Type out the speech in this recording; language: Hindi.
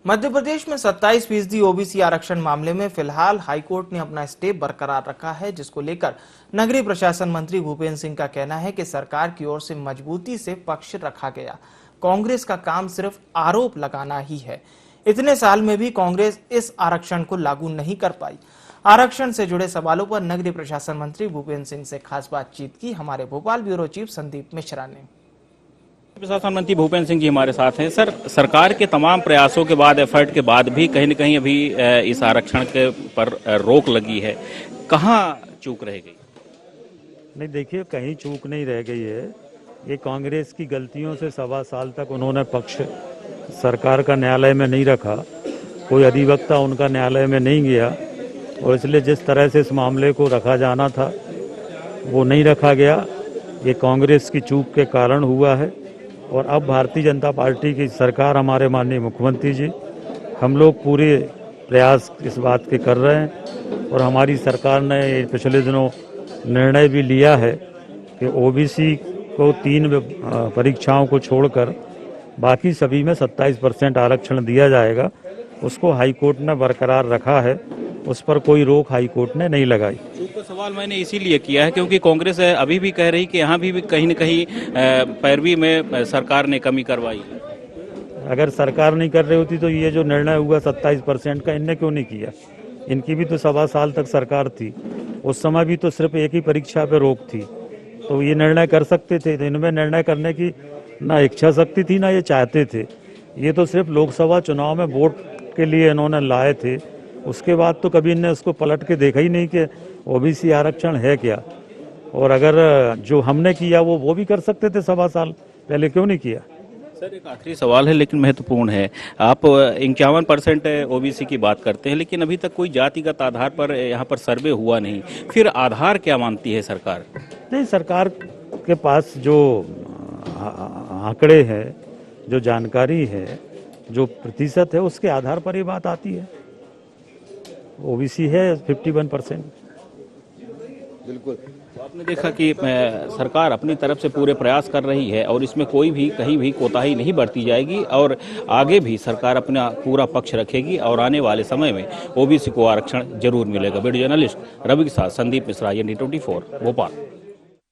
मध्य प्रदेश में 27% ओबीसी आरक्षण मामले में फिलहाल हाईकोर्ट ने अपना स्टे बरकरार रखा है, जिसको लेकर नगरीय प्रशासन मंत्री भूपेंद्र सिंह का कहना है कि सरकार की ओर से मजबूती से पक्ष रखा गया। कांग्रेस का काम सिर्फ आरोप लगाना ही है। इतने साल में भी कांग्रेस इस आरक्षण को लागू नहीं कर पाई। आरक्षण से जुड़े सवालों पर नगरीय प्रशासन मंत्री भूपेंद्र सिंह से खास बातचीत की हमारे भोपाल ब्यूरो चीफ संदीप मिश्रा ने। प्रशासन मंत्री भूपेंद्र सिंह जी हमारे साथ हैं। सर, सरकार के तमाम प्रयासों के बाद, एफर्ट के बाद भी कहीं न कहीं अभी इस आरक्षण के पर रोक लगी है। कहाँ चूक रह गई? नहीं, देखिए, कहीं चूक नहीं रह गई है। ये कांग्रेस की गलतियों से 1.25 साल तक उन्होंने पक्ष सरकार का न्यायालय में नहीं रखा, कोई अधिवक्ता उनका न्यायालय में नहीं गया, और इसलिए जिस तरह से इस मामले को रखा जाना था वो नहीं रखा गया। ये कांग्रेस की चूक के कारण हुआ है। और अब भारतीय जनता पार्टी की सरकार, हमारे माननीय मुख्यमंत्री जी, हम लोग पूरे प्रयास इस बात के कर रहे हैं। और हमारी सरकार ने पिछले दिनों निर्णय भी लिया है कि ओबीसी को 3 परीक्षाओं को छोड़कर बाकी सभी में 27% आरक्षण दिया जाएगा। उसको हाईकोर्ट ने बरकरार रखा है, उस पर कोई रोक हाईकोर्ट ने नहीं लगाई। चूक का सवाल मैंने इसीलिए किया है क्योंकि कांग्रेस अभी भी कह रही कि यहाँ भी कहीं न कहीं पैरवी में सरकार ने कमी करवाई है। अगर सरकार नहीं कर रही होती तो ये जो निर्णय हुआ 27% का, इनने क्यों नहीं किया? इनकी भी तो 1.25 साल तक सरकार थी, उस समय भी तो सिर्फ एक ही परीक्षा पे रोक थी, तो ये निर्णय कर सकते थे। इनमें निर्णय करने की ना इच्छा शक्ति थी, ना ये चाहते थे। ये तो सिर्फ लोकसभा चुनाव में वोट के लिए इन्होंने लाए थे। उसके बाद तो कभी इनने उसको पलट के देखा ही नहीं कि ओबीसी आरक्षण है क्या। और अगर जो हमने किया वो भी कर सकते थे 1.25 साल पहले, क्यों नहीं किया? सर, एक आखिरी सवाल है लेकिन महत्वपूर्ण है। आप 51% ओबीसी की बात करते हैं, लेकिन अभी तक कोई जातिगत आधार पर यहाँ पर सर्वे हुआ नहीं। फिर आधार क्या मानती है सरकार? नहीं, सरकार के पास जो आंकड़े हैं, जो जानकारी है, जो प्रतिशत है, उसके आधार पर ये बात आती है। ओबीसी है 51%। बिल्कुल। तो आपने देखा कि सरकार अपनी तरफ से पूरे प्रयास कर रही है और इसमें कोई भी कहीं भी कोताही नहीं बरती जाएगी और आगे भी सरकार अपना पूरा पक्ष रखेगी और आने वाले समय में ओबीसी को आरक्षण जरूर मिलेगा। वीडियो जर्नलिस्ट रवि के साथ संदीप मिश्रा, ND 24 भोपाल।